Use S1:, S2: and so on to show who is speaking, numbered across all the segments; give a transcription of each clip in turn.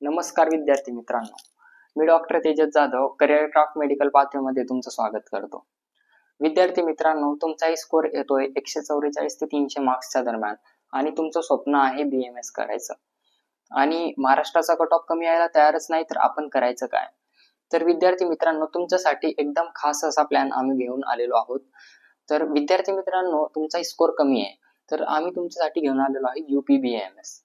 S1: नमस्कार विद्यार्थी मित्रांनो, मी doctor Tejas Jadhav career craft medical पाथवेमध्ये तुमचं स्वागत करतो. विद्यार्थी मित्रांनो, तुमचाही स्कोर येतोय 144 ते 300 मार्क्सच्या दरम्यान आणि तुमचं स्वप्न आहे BMS करायचं आणि महाराष्ट्राचा कट ऑफ कमी यायला तयारच नाही तर आपण करायचं काय? तर विद्यार्थी मित्रांनो, तुमच्यासाठी एकदम खास असा प्लॅन आम्ही घेऊन आलेलो आहोत. तर विद्यार्थी मित्रांनो, तुमचाही स्कोर कमी आहे तर आम्ही तुमच्यासाठी घेऊन आलेलो आहे UP-BMS.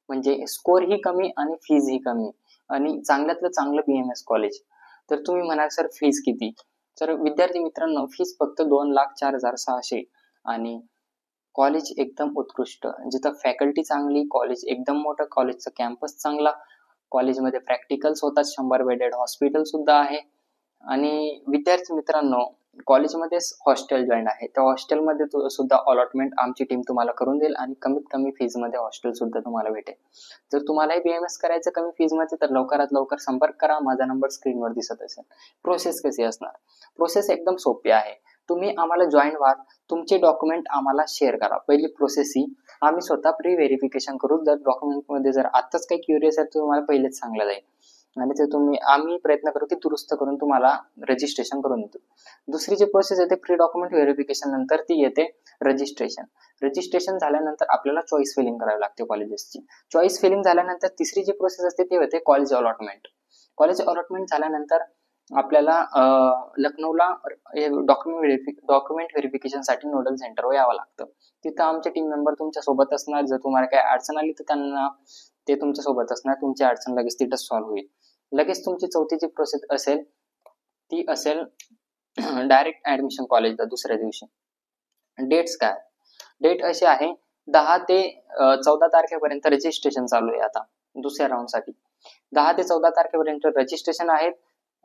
S1: म्हणजे स्कोर ही कमी आणि फीज ही कमी आणि चांगल्यातलं चांगलं BMS कॉलेज. तर तुम्ही म्हणाल सर फीज किती? तर विद्यार्थी मित्रांनो, फीज फक्त 2,04,600 आणि कॉलेज एकदम उत्कृष्ट, जिथं फॅकल्टी चांगली, कॉलेज एकदम मोठं, कॉलेजचं कॅम्पस चांगला, कॉलेजमध्ये प्रॅक्टिकल्स होतात, 100 बेडेड हॉस्पिटल सुद्धा आहे आणि विद्यार्थी मित्रांनो, कॉलेजमध्येच हॉस्टेल जॉईन आहे. त्या हॉस्टेलमध्ये सुद्धा अलॉटमेंट आमची टीम तुम्हाला करून देईल आणि कमीत कमी फीजमध्ये हॉस्टेल सुद्धा तुम्हाला भेटेल. जर तुम्हालाही BMS करायचं कमी फीजमध्ये तर लवकरात लवकर संपर्क करा. माझा नंबर स्क्रीनवर दिसत असेल. प्रोसेस कशी असणार? प्रोसेस एकदम सोपी आहे. तुम्ही आम्हाला जॉईन व्हा, तुमचे डॉक्युमेंट आम्हाला शेअर करा. पहिली प्रोसेस ही आम्ही स्वतः प्री व्हेरिफिकेशन करू. जर डॉक्युमेंटमध्ये जर आत्ताच काही क्युरियस आहे तर तुम्हाला पहिलेच सांगलं जाईल आणि ते आम्ही प्रयत्न करू की दुरुस्त करून तुम्हाला रजिस्ट्रेशन करून देतो. दुसरी जी प्रोसेस येते प्री डॉक्युमेंट व्हेरिफिकेशन नंतर ती येते रजिस्ट्रेशन. रजिस्ट्रेशन झाल्यानंतर आपल्याला चॉईस फिलिंग करावी लागते कॉलेजेसची. चॉईस फिलिंग झाल्यानंतर तिसरी जी प्रोसेस असते ती होते कॉलेज अलॉटमेंट. कॉलेज अलॉटमेंट झाल्यानंतर आपल्याला लखनौला डॉक्युमेंट व्हेरिफिकेशनसाठी नोडल सेंटरवर यावं लागतं. तिथं आमचे टीम मेंबर तुमच्या सोबत असणार. जर तुम्हाला काही अडचण आली तर त्यांना ते तुमच्या सोबत असणार. तुमची अडचण लगेच तिथंच सॉल्व्ह होईल. लगेच तुमची चौथी जी प्रोसेस असेल ती असेल डायरेक्ट ऍडमिशन कॉलेजला दुसऱ्या दिवशी. डेट्स काय? डेट अशी आहे 10 ते 14 तारखेपर्यंत रजिस्ट्रेशन चालू आहे आता दुसऱ्या राऊंडसाठी. 10 ते 14 तारखेपर्यंत रजिस्ट्रेशन आहेत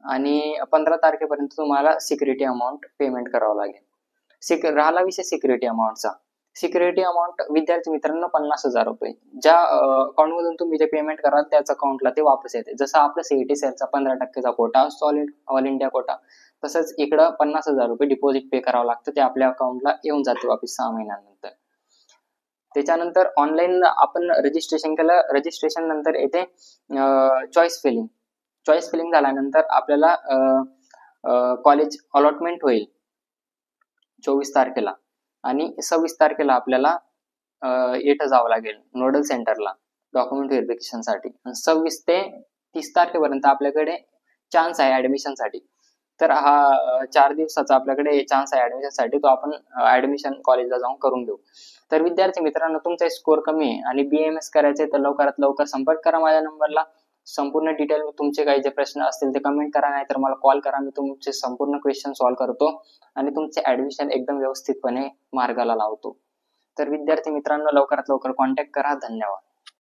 S1: आणि 15 तारखेपर्यंत तुम्हाला सिक्युरिटी अमाऊंट पेमेंट करावं लागेल. राहिला विषय सिक्युरिटी अमाऊंटचा. सिक्युरिटी अमाऊंट विद्यार्थी मित्रांनो 50,000 रुपये. ज्या अकाउंटमधून तुम्ही जे पेमेंट कराल त्याच अकाउंटला ते वापस येते. जसं आपलं CET सेलचा 15% कोटा असतो ऑल इंडिया कोटा, तसंच इकडं 50,000 रुपये डिपॉझिट पे करावं लागतं. ते आपल्या अकाउंटला येऊन जाते वापस 6 महिन्यानंतर. त्याच्यानंतर ऑनलाईन आपण रजिस्ट्रेशन केलं. रजिस्ट्रेशन नंतर येते चॉईस फिलिंग. चॉईस फिलिंग झाल्यानंतर आपल्याला कॉलेज अलॉटमेंट होईल 24 तारखेला आणि 26 तारखेला आपल्याला येथं जावं लागेल नोडल सेंटरला डॉक्युमेंट व्हेरिफिकेशनसाठी. 26 ते 30 तारखेपर्यंत आपल्याकडे चान्स आहे ऍडमिशनसाठी. तर हा 4 दिवसाचा आपल्याकडे चान्स आहे ऍडमिशनसाठी. तो आपण ऍडमिशन कॉलेजला जाऊन करून घेऊ. तर विद्यार्थी मित्रांनो, तुमचा स्कोर कमी आहे आणि BMS करायचे तर लवकरात लवकर संपर्क करा माझ्या नंबरला. संपूर्ण डिटेल तुमचे काही जे प्रश्न असतील ते कमेंट करा, नाही तर मला कॉल करा. मी तुमचे संपूर्ण क्वेश्चन सॉल्व्ह करतो आणि तुमचे ऍडमिशन एकदम व्यवस्थितपणे मार्गाला लावतो. तर विद्यार्थी मित्रांनो, लवकरात लवकर कॉन्टॅक्ट करा. धन्यवाद.